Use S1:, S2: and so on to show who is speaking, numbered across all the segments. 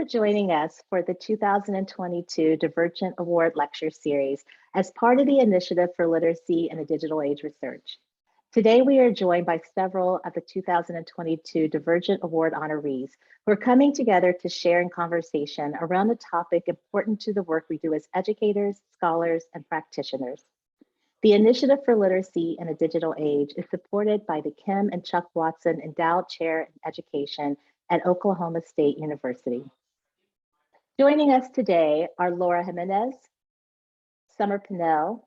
S1: joining us for the 2022 Divergent Award Lecture Series as part of the Initiative for Literacy in a Digital Age Research. Today, we are joined by several of the 2022 Divergent Award honorees who are coming together to share in conversation around a topic important to the work we do as educators, scholars, and practitioners. The Initiative for Literacy in a Digital Age is supported by the Kim and Chuck Watson Endowed Chair in Education at Oklahoma State University. Joining us today are Laura Jimenez, Summer Pinnell,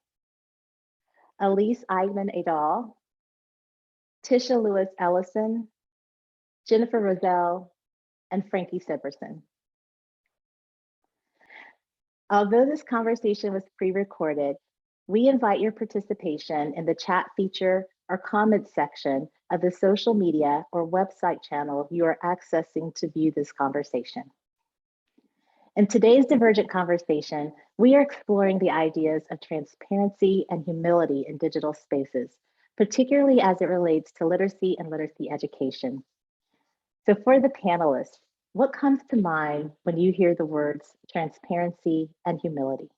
S1: Elise Eigman-Adal, Tisha Lewis-Ellison, Jennifer Roselle, and Frankie Siverson. Although this conversation was pre-recorded, we invite your participation in the chat feature or comment section of the social media or website channel you are accessing to view this conversation. In today's Divergent conversation, we are exploring the ideas of transparency and humility in digital spaces, particularly as it relates to literacy and literacy education. So for the panelists, what comes to mind when you hear the words transparency and humility?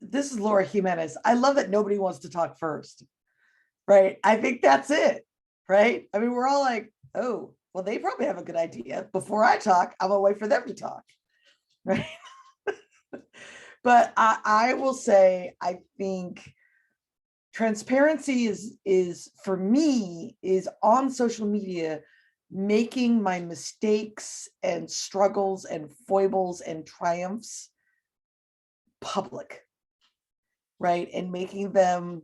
S2: This is Laura Jimenez. I love that nobody wants to talk first, right? I think that's it, right? I mean, we're all like, oh, well, they probably have a good idea. Before I talk, I'm gonna wait for them to talk, right? But I will say, I think transparency is for me, is on social media, making my mistakes and struggles and foibles and triumphs public. Right, and making them,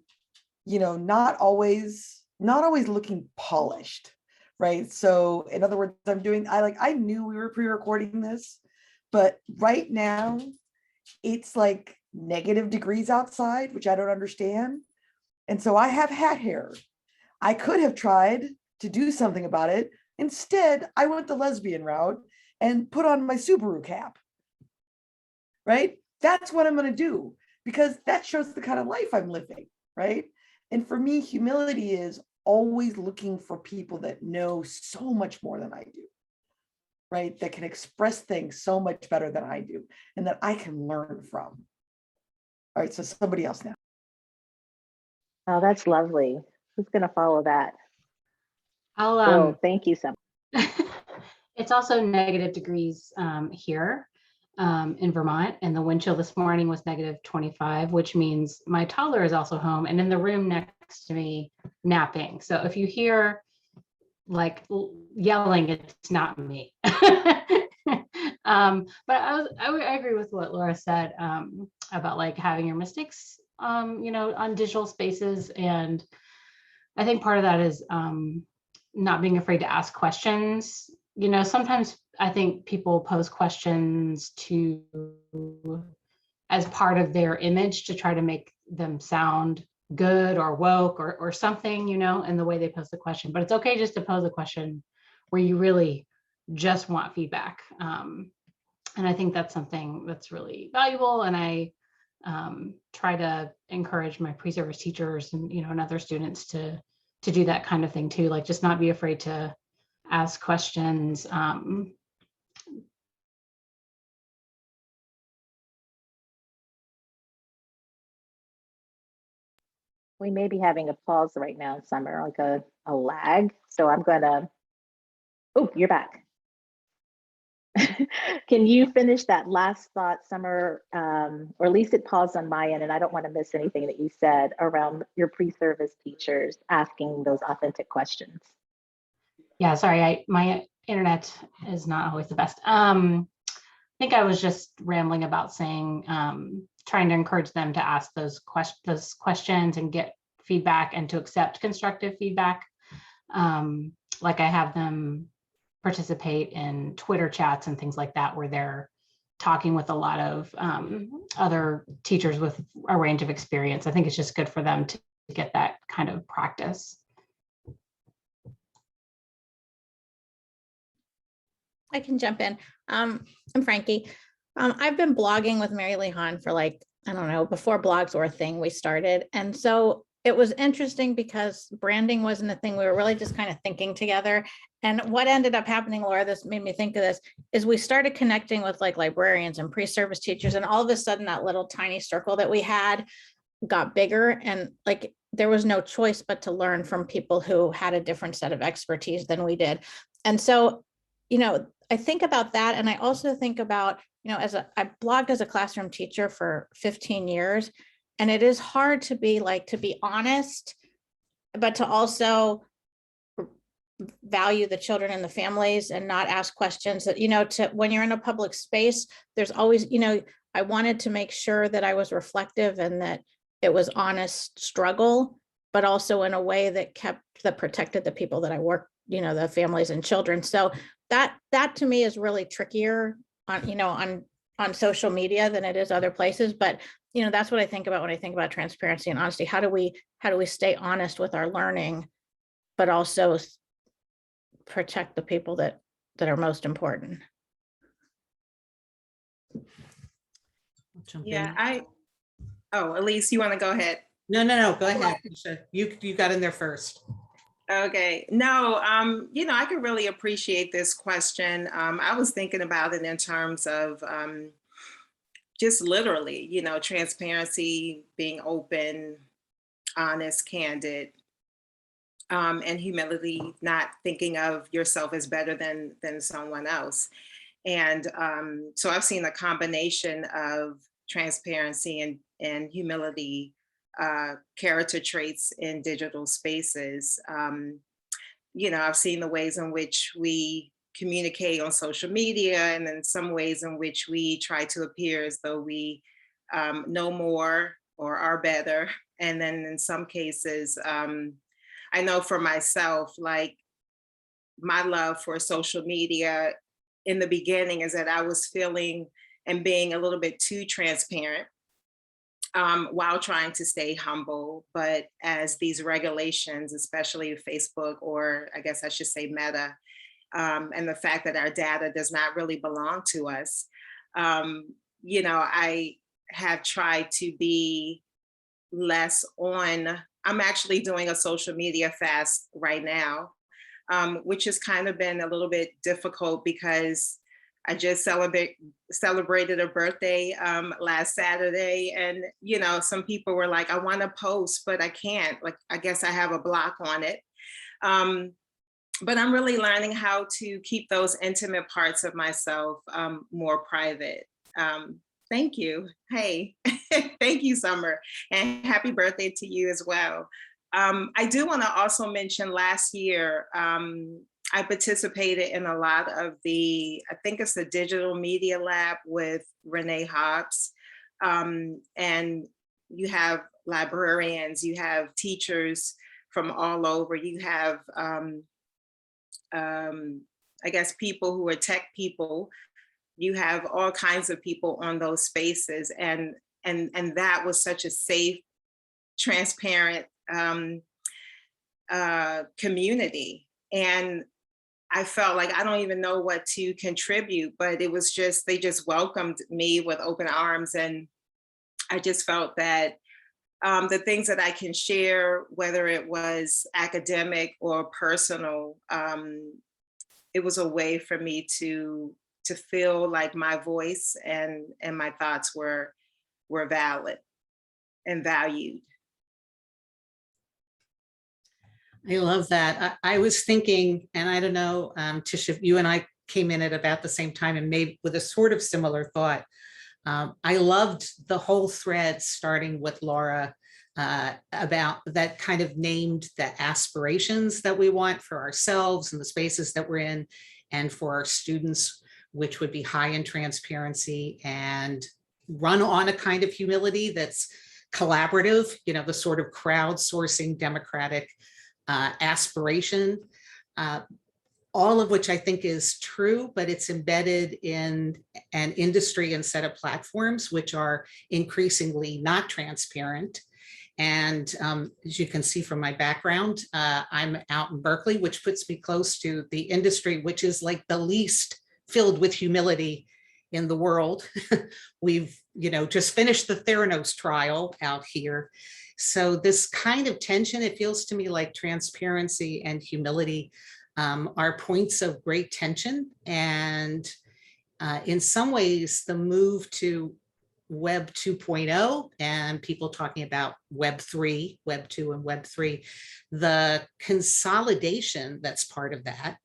S2: you know, not always looking polished, right? So in other words, I knew we were pre-recording this, but right now it's like negative degrees outside, which I don't understand. And so I have hat hair. I could have tried to do something about it. Instead, I went the lesbian route and put on my Subaru cap, right? That's what I'm going to do, because that shows the kind of life I'm living, right? And for me, humility is always looking for people that know so much more than I do, right? That can express things so much better than I do, and that I can learn from. All right, so somebody else now.
S1: Oh, that's lovely. Who's going to follow that?
S3: I'll
S1: thank you so much.
S3: It's also negative degrees here in Vermont, and the wind chill this morning was negative 25, which means my toddler is also home and in the room next to me napping. So if you hear like yelling, it's not me. But I agree with what Laura said about like having your mistakes, you know, on digital spaces. And I think part of that is not being afraid to ask questions. You know, sometimes I think people pose questions as part of their image to try to make them sound good or woke or something, you know, in the way they pose the question. But it's okay just to pose a question where you really just want feedback. And I think that's something that's really valuable. And I try to encourage my pre-service teachers and, you know, and other students to do that kind of thing too, like just not be afraid to ask questions.
S1: We may be having a pause right now, Summer, like a lag. So I'm gonna, oh, you're back. Can you finish that last thought, Summer? Or at least it paused on my end, and I don't want to miss anything that you said around your pre-service teachers asking those authentic questions.
S3: Yeah, sorry, my internet is not always the best. I think I was just rambling about saying, trying to encourage them to ask those questions and get feedback and to accept constructive feedback. Like I have them participate in Twitter chats and things like that, where they're talking with a lot of other teachers with a range of experience. I think it's just good for them to get that kind of practice.
S4: I can jump in. I'm Frankie. I've been blogging with Mary Lee Hahn for like, I don't know, before blogs were a thing we started. And so it was interesting because branding wasn't a thing. We were really just kind of thinking together. And what ended up happening, Laura, this made me think of this, is we started connecting with like librarians and pre-service teachers. And all of a sudden that little tiny circle that we had got bigger, and like there was no choice but to learn from people who had a different set of expertise than we did. And so, I think about that. And I also think about, I blogged as a classroom teacher for 15 years. And it is hard to be honest, but to also value the children and the families and not ask questions that, when you're in a public space, there's always, I wanted to make sure that I was reflective and that it was honest struggle, but also in a way that protected the people that I work, the families and children. So that to me is really trickier on social media than it is other places. But that's what I think about when I think about transparency and honesty. How do we stay honest with our learning, but also protect the people that are most important?
S5: Yeah, Elise, you want to go ahead?
S6: No, go ahead. You got in there first.
S5: Okay. No, I could really appreciate this question. I was thinking about it in terms of just literally, transparency, being open, honest, candid, and humility, not thinking of yourself as better than someone else. And so I've seen a combination of transparency and humility character traits in digital spaces. I've seen the ways in which we communicate on social media, and in some ways in which we try to appear as though we know more or are better. And then in some cases, I know for myself, like my love for social media in the beginning is that I was feeling and being a little bit too transparent while trying to stay humble. But as these regulations, especially Facebook, or I guess I should say Meta, and the fact that our data does not really belong to us, I have tried to be less on. I'm actually doing a social media fast right now, which has kind of been a little bit difficult because I just celebrated a birthday last Saturday. And, some people were like, I want to post, but I can't. Like, I guess I have a block on it. But I'm really learning how to keep those intimate parts of myself more private. Thank you. Hey, thank you, Summer. And happy birthday to you as well. I do want to also mention last year, I participated in a lot of I think it's the Digital Media Lab with Renee Hobbs. And you have librarians, you have teachers from all over, you have, I guess, people who are tech people. You have all kinds of people on those spaces. And that was such a safe, transparent community. And I felt like I don't even know what to contribute, but it was just, they just welcomed me with open arms. And I just felt that the things that I can share, whether it was academic or personal, it was a way for me to feel like my voice and my thoughts were valid and valued.
S6: I love that. I was thinking, and I don't know, Tisha, you and I came in at about the same time and maybe with a sort of similar thought. I loved the whole thread starting with Laura about that kind of named the aspirations that we want for ourselves and the spaces that we're in and for our students, which would be high in transparency and run on a kind of humility that's collaborative, the sort of crowdsourcing democratic aspiration, all of which I think is true, but it's embedded in an industry and set of platforms which are increasingly not transparent. And as you can see from my background, I'm out in Berkeley, which puts me close to the industry, which is like the least filled with humility in the world. We've, just finished the Theranos trial out here. So this kind of tension, it feels to me like transparency and humility are points of great tension. And in some ways, the move to Web 2.0 and people talking about Web 3, Web 2 and Web 3, the consolidation that's part of that,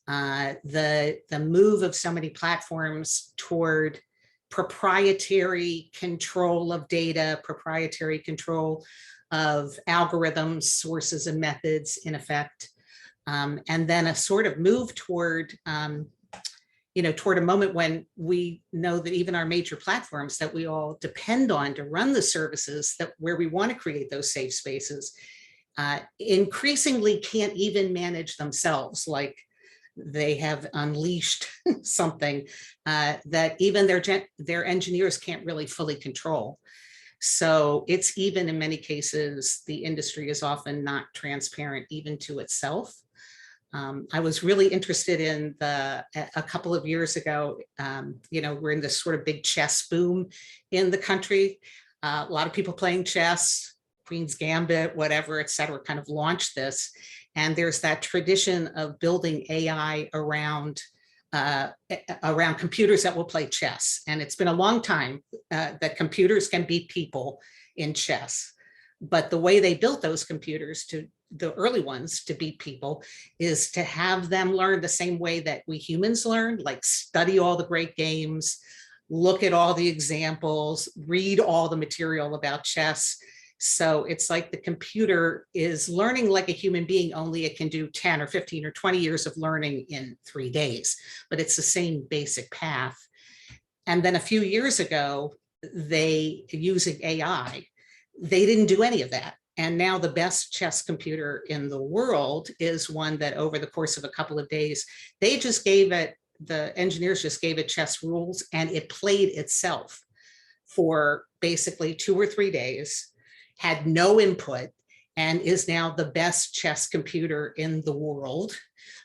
S6: the move of so many platforms toward proprietary control of data, proprietary control of algorithms, sources and methods in effect, and then a sort of move toward toward a moment when we know that even our major platforms that we all depend on to run the services that where we want to create those safe spaces, increasingly can't even manage themselves. Like they have unleashed something that even their engineers can't really fully control. So it's even in many cases, the industry is often not transparent even to itself. I was really interested in a couple of years ago, we're in this sort of big chess boom in the country. A lot of people playing chess, Queen's Gambit, whatever, et cetera, kind of launched this. And there's that tradition of building AI around computers that will play chess. And it's been a long time that computers can beat people in chess. But the way they built those computers, the early ones, to beat people is to have them learn the same way that we humans learn, like study all the great games, look at all the examples, read all the material about chess. So it's like the computer is learning like a human being, only it can do 10 or 15 or 20 years of learning in 3 days, but it's the same basic path. And then a few years ago, using AI, they didn't do any of that. And now the best chess computer in the world is one that over the course of a couple of days, the engineers just gave it chess rules and it played itself for basically 2 or 3 days, had no input, and is now the best chess computer in the world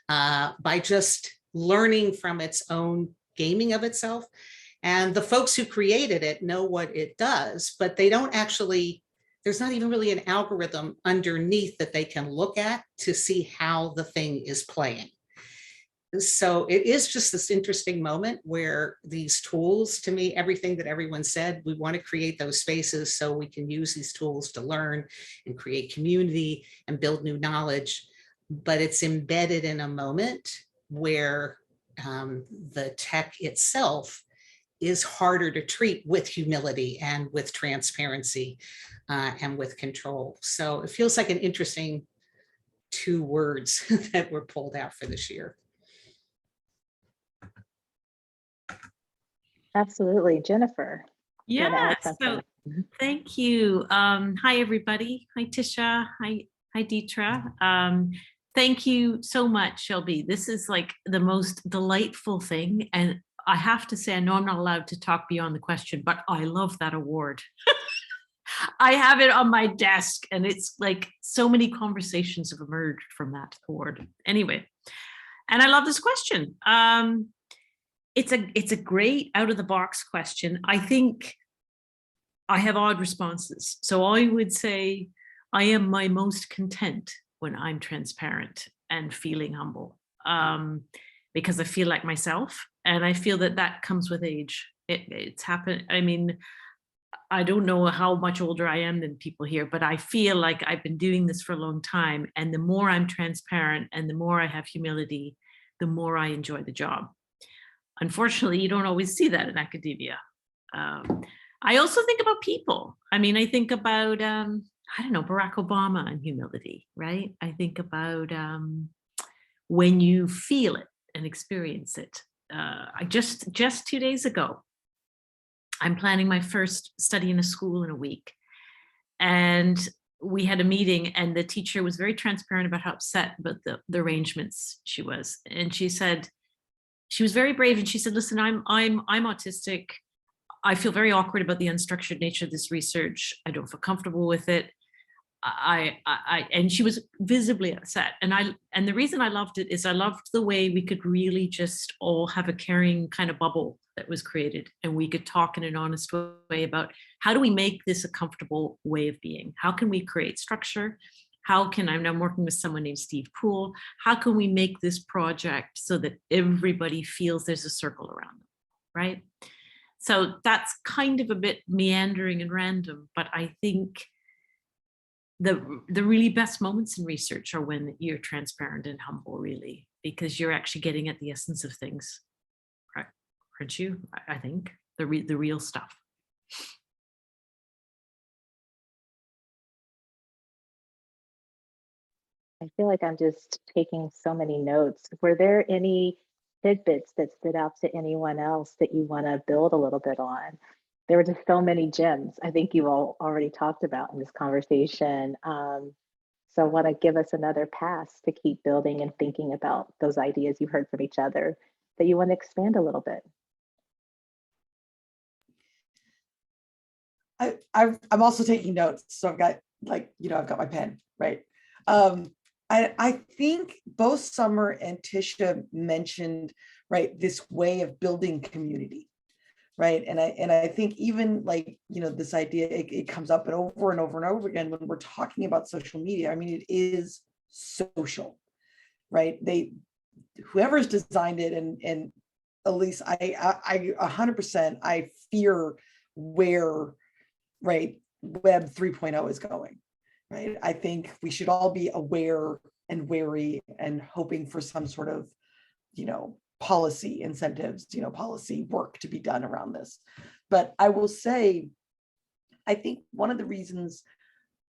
S6: by just learning from its own gaming of itself. And the folks who created it know what it does, but they don't actually, there's not even really an algorithm underneath that they can look at to see how the thing is playing. So it is just this interesting moment where these tools, to me, everything that everyone said, we want to create those spaces so we can use these tools to learn and create community and build new knowledge. But it's embedded in a moment where the tech itself is harder to treat with humility and with transparency and with control. So it feels like an interesting 2 words that were pulled out for this year.
S1: Absolutely. Jennifer. you wanna
S7: Yeah,
S1: add something?
S7: so thank you. Hi, everybody. Hi, Tisha. Hi, Deetra. Thank you so much, Shelby. This is like the most delightful thing. And I have to say, I know I'm not allowed to talk beyond the question, but I love that award. I have it on my desk and it's like so many conversations have emerged from that award. Anyway, and I love this question. It's a great out of the box question. I think I have odd responses. So I would say I am my most content when I'm transparent and feeling humble, because I feel like myself, and I feel that that comes with age. It's happened. I mean, I don't know how much older I am than people here, but I feel like I've been doing this for a long time. And the more I'm transparent and the more I have humility, the more I enjoy the job. Unfortunately, you don't always see that in academia. I also think about people. I mean, I think about, I don't know, Barack Obama and humility, right? I think about when you feel it and experience it. I just 2 days ago, I'm planning my first study in a school in a week. And we had a meeting and the teacher was very transparent about how upset about the arrangements she was. And she said, she was very brave. And she said, listen, I'm autistic. I feel very awkward about the unstructured nature of this research. I don't feel comfortable with it. and she was visibly upset. And the reason I loved it is I loved the way we could really just all have a caring kind of bubble that was created, and we could talk in an honest way about how do we make this a comfortable way of being? How can we create structure? I'm working with someone named Steve Poole. How can we make this project so that everybody feels there's a circle around them, right? So that's kind of a bit meandering and random, but I think the really best moments in research are when you're transparent and humble, really, because you're actually getting at the essence of things, right? Aren't you? I think the real stuff.
S1: I feel like I'm just taking so many notes. Were there any tidbits that stood out to anyone else that you want to build a little bit on? There were just so many gems I think you all already talked about in this conversation. So I want to give us another pass to keep building and thinking about those ideas you heard from each other that you want to expand a little bit.
S2: I'm also taking notes, so I've got I've got my pen, right? I think both Summer and Tisha mentioned, right, this way of building community, right? And I think even this idea, it comes up and over and over and over again when we're talking about social media. I mean, it is social, right? Whoever's designed it, and at least I 100% I fear where, right, Web 3.0 is going, right? I think we should all be aware and wary and hoping for some sort of, policy incentives, policy work to be done around this. But I will say, I think one of the reasons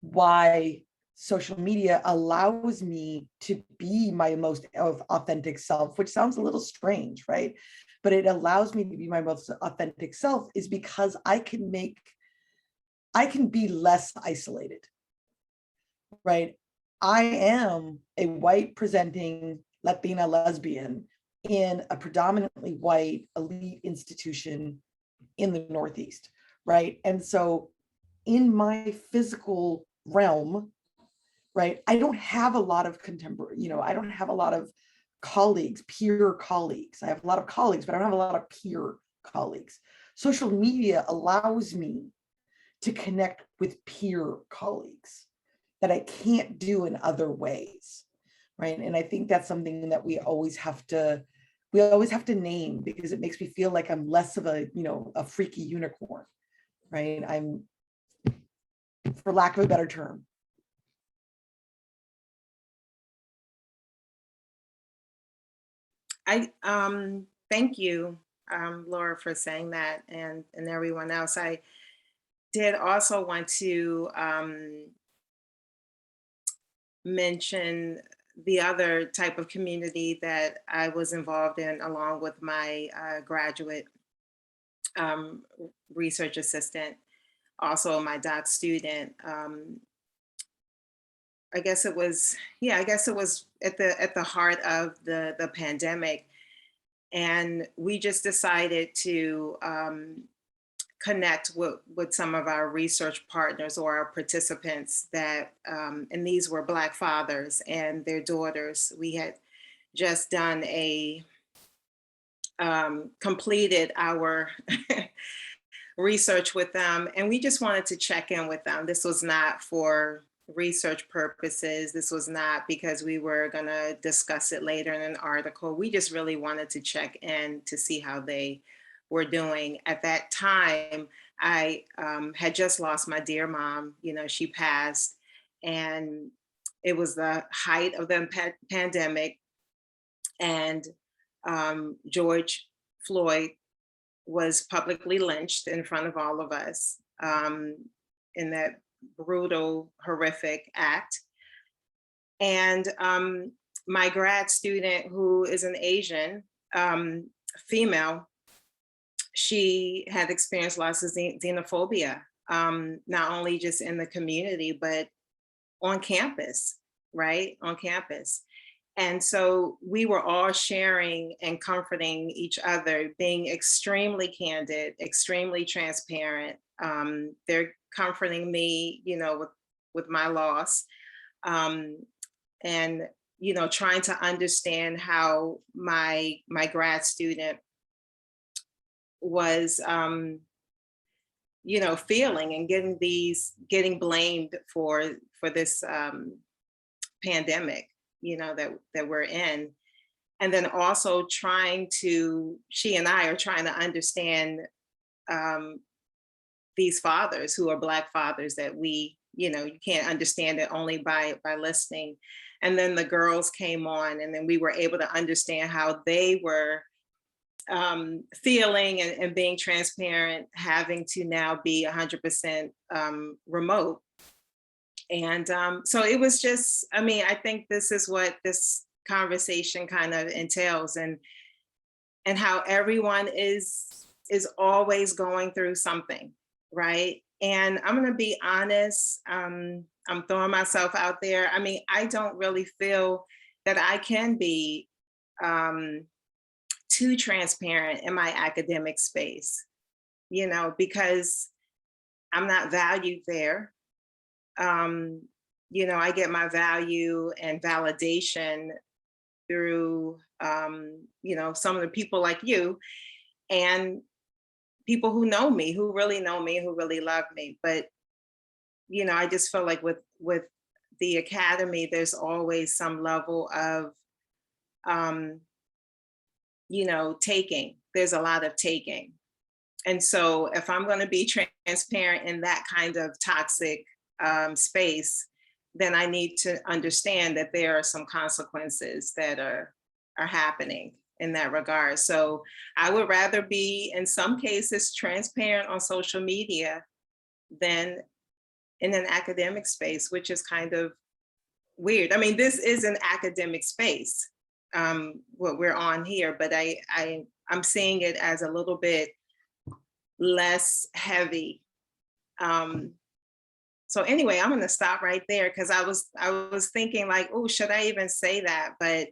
S2: why social media allows me to be my most authentic self, which sounds a little strange, right? But it allows me to be my most authentic self is because I can be less isolated, right? I am a white presenting Latina lesbian in a predominantly white elite institution in the Northeast, right? And so in my physical realm, right, I don't have a lot of contemporary, I don't have a lot of colleagues, peer colleagues. I have a lot of colleagues, but I don't have a lot of peer colleagues. Social media allows me to connect with peer colleagues that I can't do in other ways, right? And I think that's something that we always have to name, because it makes me feel like I'm less of a freaky unicorn, right? I'm, for lack of a better term.
S5: Thank you, Laura, for saying that, and everyone else. I did also want to mention the other type of community that I was involved in along with my graduate research assistant, also my doc student. I guess it was at the heart of the pandemic, and we just decided to connect with some of our research partners or our participants that, and these were Black fathers and their daughters. We had just done completed our research with them, and we just wanted to check in with them. This was not for research purposes. This was not because we were going to discuss it later in an article. We just really wanted to check in to see how they were doing. At that time, I had just lost my dear mom. She passed, and it was the height of the pandemic, and George Floyd was publicly lynched in front of all of us in that brutal, horrific act. And my grad student, who is an Asian female, she had experienced lots of xenophobia, not only just in the community, but on campus, right? On campus. And so we were all sharing and comforting each other, being extremely candid, extremely transparent. They're comforting me, with my loss. And, you know, trying to understand how my grad student was, you know, feeling and getting blamed for this pandemic, you know, that we're in. And then also she and I are trying to understand these fathers who are Black fathers that we, you know, you can't understand it only by listening. And then the girls came on, and then we were able to understand how they were feeling and being transparent, having to now be 100% remote. And so it was just, I mean, I think this is what this conversation kind of entails, and how everyone is always going through something, right? And I'm gonna be honest, I'm throwing myself out there. I mean, I don't really feel that I can be too transparent in my academic space, you know, because I'm not valued there. You know, I get my value and validation through, you know, some of the people like you and people who know me, who really know me, who really love me. But, you know, I just feel like with the academy, there's always some level of, you know, taking. There's a lot of taking. And so if I'm going to be transparent in that kind of toxic space, then I need to understand that there are some consequences that are happening in that regard. So I would rather be, in some cases, transparent on social media than in an academic space, which is kind of weird. I mean, this is an academic space, what we're on here, but I'm seeing it as a little bit less heavy. So anyway, I'm going to stop right there, because I was thinking like, oh, should I even say that? But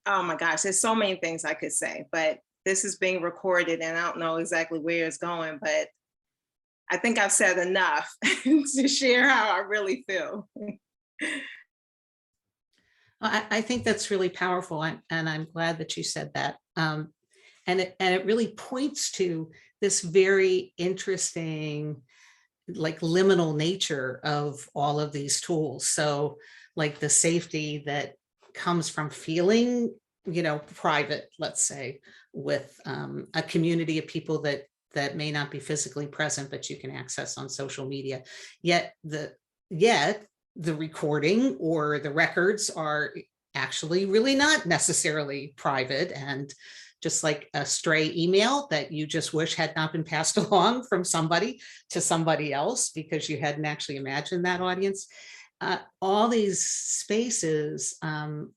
S5: oh my gosh, there's so many things I could say, but this is being recorded and I don't know exactly where it's going, but I think I've said enough to share how I really feel.
S6: I think that's really powerful, and I'm glad that you said that. And it really points to this very interesting, like, liminal nature of all of these tools. So like the safety that comes from feeling, you know, private, let's say, with a community of people that may not be physically present, but you can access on social media. Yet the recording or the records are actually really not necessarily private, and just like a stray email that you just wish had not been passed along from somebody to somebody else because you hadn't actually imagined that audience. All these spaces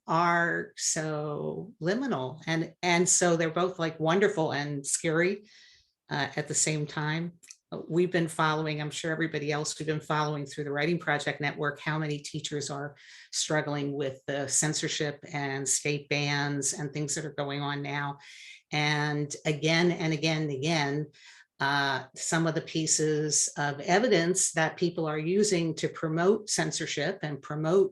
S6: are so liminal, and so they're both like wonderful and scary at the same time. We've been following, I'm sure everybody else, we've been following through the Writing Project Network how many teachers are struggling with the censorship and state bans and things that are going on now. And again and again and again, some of the pieces of evidence that people are using to promote censorship and promote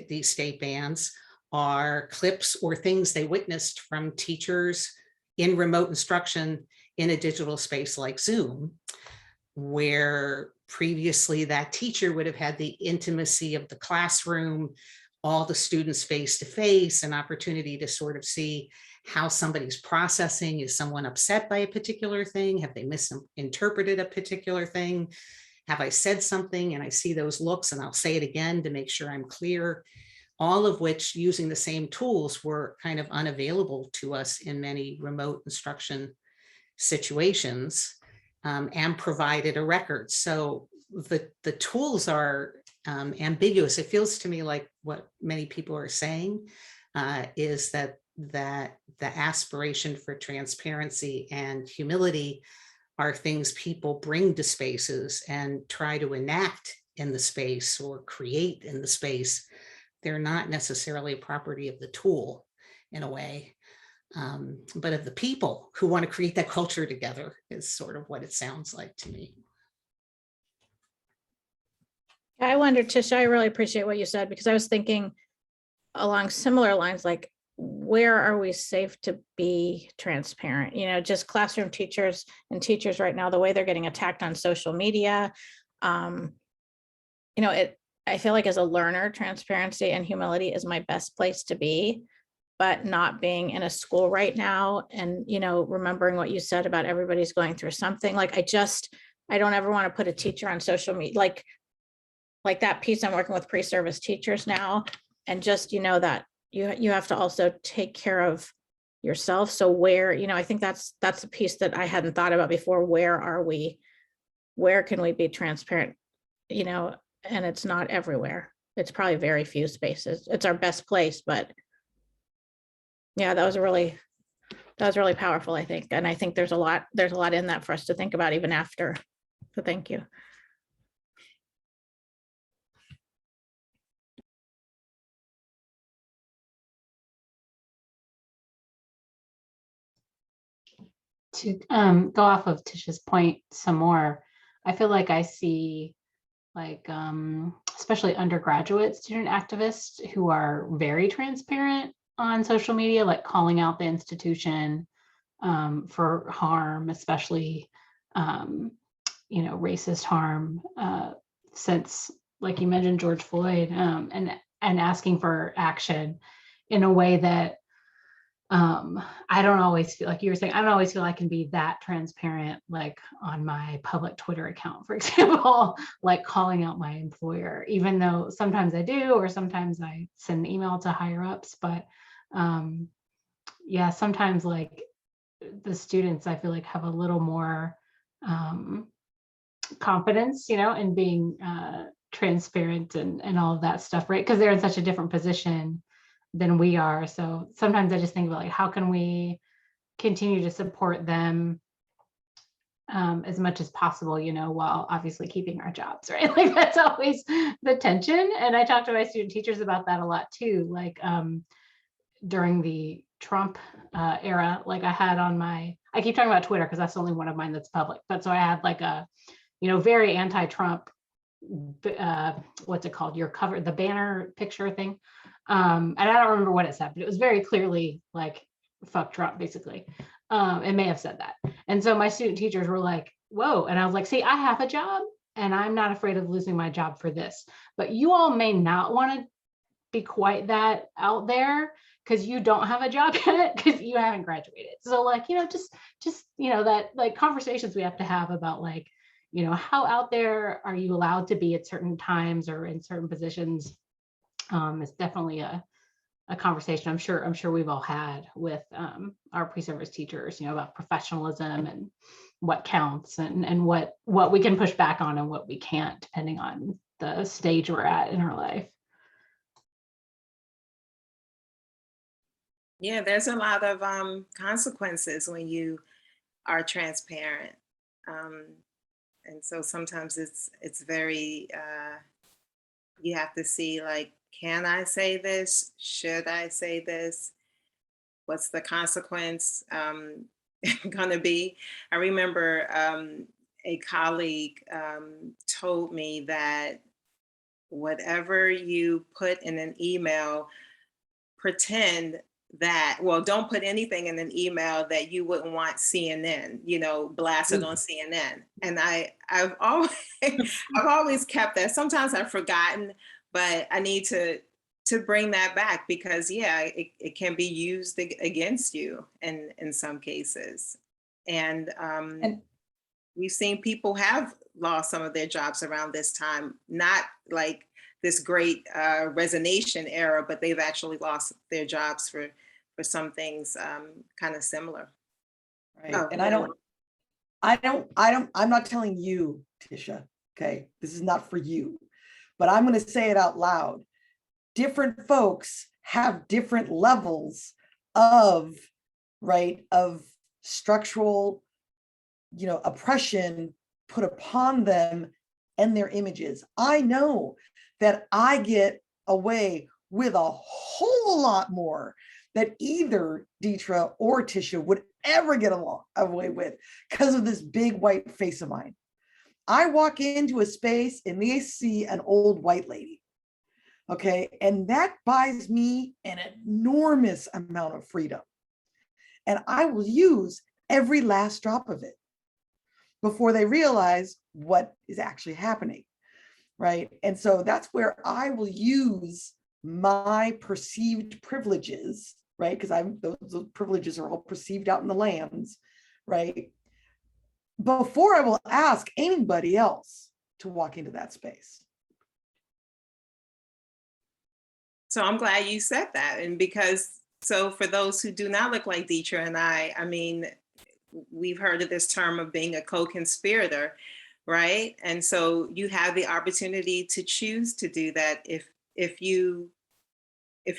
S6: these state bans are clips or things they witnessed from teachers in remote instruction in a digital space like Zoom, where previously that teacher would have had the intimacy of the classroom, all the students face to face, an opportunity to sort of see how somebody's processing. Is someone upset by a particular thing? Have they misinterpreted a particular thing? Have I said something and I see those looks and I'll say it again to make sure I'm clear? All of which, using the same tools, were kind of unavailable to us in many remote instruction situations, and provided a record. So the tools are ambiguous. It feels to me like what many people are saying is that the aspiration for transparency and humility are things people bring to spaces and try to enact in the space or create in the space. They're not necessarily a property of the tool in a way, but of the people who want to create that culture together, is sort of what it sounds like to me.
S4: I wonder, Tisha, I really appreciate what you said, because I was thinking along similar lines, like, where are we safe to be transparent? You know, just classroom teachers and teachers right now, the way they're getting attacked on social media. You know, I feel like as a learner, transparency and humility is my best place to be, but not being in a school right now. And, you know, remembering what you said about everybody's going through something, like, I don't ever want to put a teacher on social media, like that piece. I'm working with pre-service teachers now, and just, you know, that you have to also take care of yourself. So where, you know, I think that's a piece that I hadn't thought about before. Where are we? Where can we be transparent? You know, and it's not everywhere. It's probably very few spaces. It's our best place, but yeah, that was really powerful, I think. And I think there's a lot in that for us to think about even after. So thank you.
S3: To go off of Tisha's point some more, I feel like I see, like, especially undergraduate student activists who are very transparent on social media, like calling out the institution for harm, especially, you know, racist harm, since, like you mentioned, George Floyd, and asking for action in a way that I don't always feel, like you were saying, I don't always feel I can be that transparent, like on my public Twitter account, for example, like calling out my employer, even though sometimes I do, or sometimes I send an email to higher ups. But yeah, sometimes like the students, I feel like have a little more confidence, you know, in being transparent and all of that stuff, right? Because they're in such a different position than we are. So sometimes I just think about, like, how can we continue to support them as much as possible, you know, while obviously keeping our jobs, right? Like, that's always the tension. And I talk to my student teachers about that a lot too. Like during the Trump era, like I had on I keep talking about Twitter because that's the only one of mine that's public. But so I had like a, you know, very anti-Trump, what's it called? Your cover, the banner picture thing. And I don't remember what it said, but it was very clearly like, fuck Trump, basically. It may have said that. And so my student teachers were like, whoa. And I was like, see, I have a job and I'm not afraid of losing my job for this. But you all may not want to be quite that out there because you don't have a job yet because you haven't graduated. So like, you know, just, you know, that like conversations we have to have about like, you know, how out there are you allowed to be at certain times or in certain positions? It's definitely a conversation I'm sure we've all had with our pre-service teachers, you know, about professionalism and what counts and what we can push back on and what we can't, depending on the stage we're at in our life.
S5: Yeah, there's a lot of consequences when you are transparent. And so sometimes it's very, you have to see like, can I say this? Should I say this? What's the consequence gonna be? I remember a colleague told me that whatever you put in an email, pretend that, well, don't put anything in an email that you wouldn't want CNN, you know, blasted on CNN. And I've always I've always kept that. Sometimes I've forgotten, but I need to bring that back because yeah, it can be used against you in some cases. And we've seen people have lost some of their jobs around this time, not like this great resignation era, but they've actually lost their jobs for some things kind of similar.
S2: Right. Oh, and I'm not telling you, Tisha, okay, this is not for you, but I'm going to say it out loud. Different folks have different levels of, right, of structural, you know, oppression put upon them and their images. I know that I get away with a whole lot more that either Deetra or Tisha would ever get away with because of this big white face of mine. I walk into a space and they see an old white lady. Okay. And that buys me an enormous amount of freedom. And I will use every last drop of it before they realize what is actually happening. Right. And so that's where I will use my perceived privileges, right? Because those privileges are all perceived out in the lands, right? Before I will ask anybody else to walk into that space.
S5: So I'm glad you said that. And because, so for those who do not look like Deetra and I mean, we've heard of this term of being a co-conspirator, right? And so you have the opportunity to choose to do that if you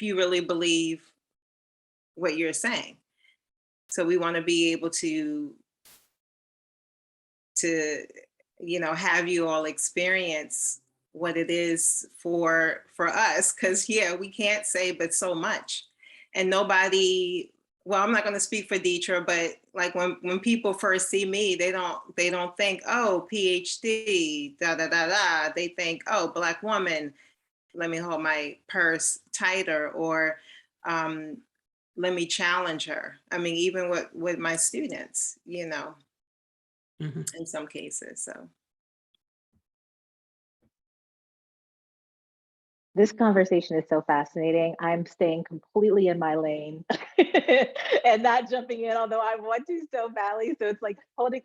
S5: really believe what you're saying. So we want to be able to have you all experience what it is for us, because we can't say but so much. And nobody, well, I'm not going to speak for Deetra, but like when people first see me, they don't think, oh, PhD, da da da da. They think, oh, Black woman, let me hold my purse tighter, or let me challenge her. I mean, even with my students, in some cases. So
S1: This conversation is so fascinating. I'm staying completely in my lane and not jumping in, although I want to so badly. So it's like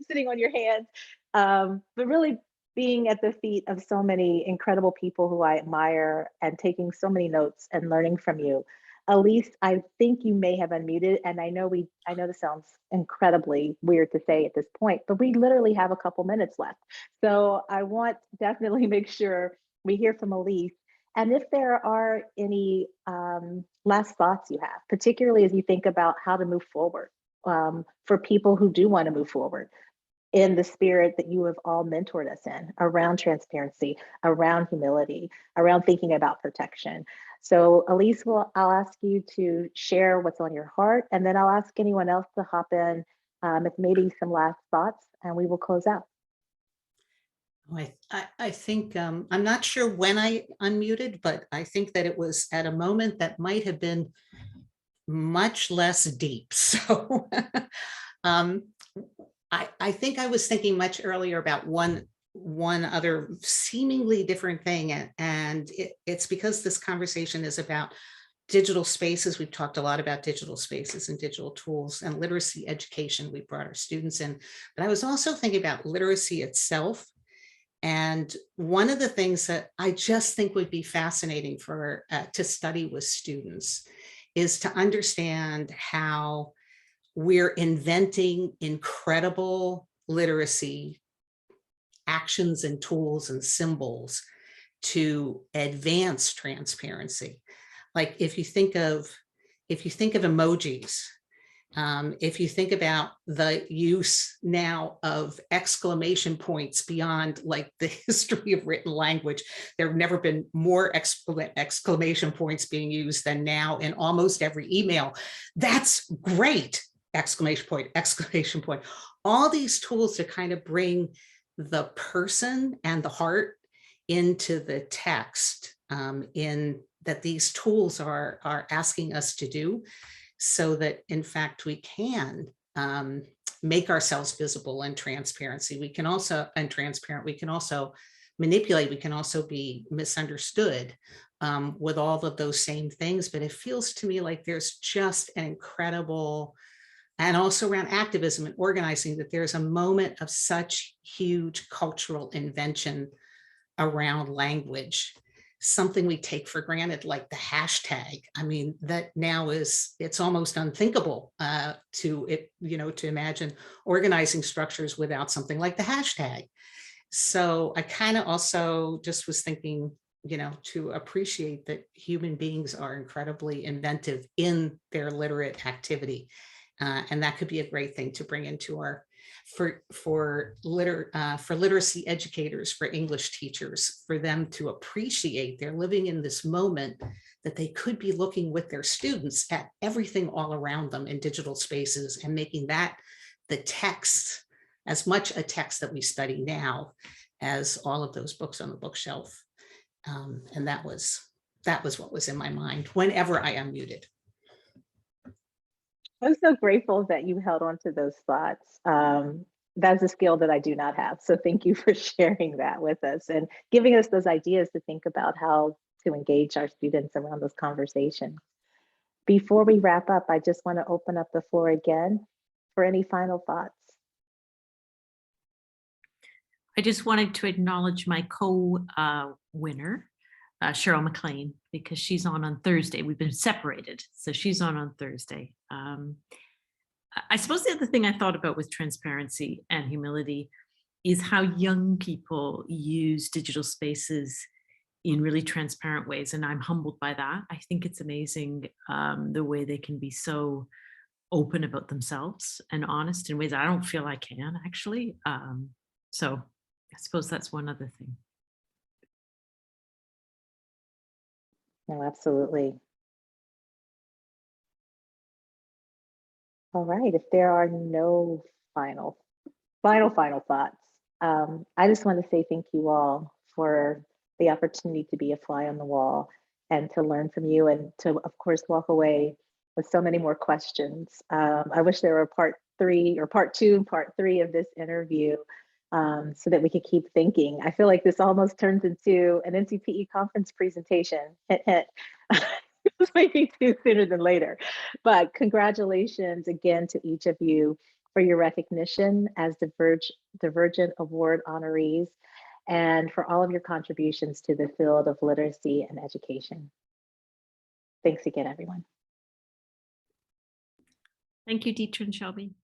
S1: sitting on your hands, but really being at the feet of so many incredible people who I admire and taking so many notes and learning from you. Elise, I think you may have unmuted, and I know this sounds incredibly weird to say at this point, but we literally have a couple minutes left. So I want definitely make sure we hear from Elise. And if there are any last thoughts you have, particularly as you think about how to move forward for people who do want to move forward in the spirit that you have all mentored us in around transparency, around humility, around thinking about protection. So Elise, I'll ask you to share what's on your heart, and then I'll ask anyone else to hop in with maybe some last thoughts, and we will close out.
S6: I think, I'm not sure when I unmuted, but I think that it was at a moment that might have been much less deep. So I think I was thinking much earlier about one other seemingly different thing. And it's because this conversation is about digital spaces. We've talked a lot about digital spaces and digital tools and literacy education. We brought our students in, but I was also thinking about literacy itself. And one of the things that I just think would be fascinating for to study with students is to understand how we're inventing incredible literacy actions and tools and symbols to advance transparency. Like if you think of emojis, if you think about the use now of exclamation points beyond like the history of written language, there have never been more exclamation points being used than now in almost every email. That's great! Exclamation point, exclamation point. All these tools to kind of bring the person and the heart into the text in that these tools are asking us to do, so that in fact we can make ourselves visible and transparency. We can also, and transparent, we can also manipulate, we can also be misunderstood with all of those same things. But it feels to me like there's just an incredible, and also around activism and organizing, that there's a moment of such huge cultural invention around language, something we take for granted, like the hashtag. I mean, that now it's almost unthinkable to imagine organizing structures without something like the hashtag. So I kind of also just was thinking, to appreciate that human beings are incredibly inventive in their literate activity. And that could be a great thing to bring into our, for literacy educators, for English teachers, for them to appreciate they're living in this moment, that they could be looking with their students at everything all around them in digital spaces, and making that the text, as much a text that we study now as all of those books on the bookshelf. And that was what was in my mind whenever I unmuted.
S1: I'm so grateful that you held on to those thoughts. That's a skill that I do not have. So thank you for sharing that with us and giving us those ideas to think about how to engage our students around those conversations. Before we wrap up, I just want to open up the floor again for any final thoughts.
S7: I just wanted to acknowledge my co-winner, Cheryl McLean, because she's on Thursday. We've been separated, so she's on Thursday. I suppose the other thing I thought about with transparency and humility is how young people use digital spaces in really transparent ways, and I'm humbled by that. I think it's amazing the way they can be so open about themselves and honest in ways I don't feel I can actually. So I suppose that's one other thing.
S1: No, absolutely. All right, if there are no final thoughts, I just want to say thank you all for the opportunity to be a fly on the wall and to learn from you and to, of course, walk away with so many more questions. I wish there were part 2 and part 3 of this interview so that we could keep thinking. I feel like this almost turns into an NCPE conference presentation. Hint, hint. Maybe too sooner than later. But congratulations again to each of you for your recognition as Divergent Award honorees and for all of your contributions to the field of literacy and education. Thanks again, everyone.
S7: Thank you, Dietrich and Shelby.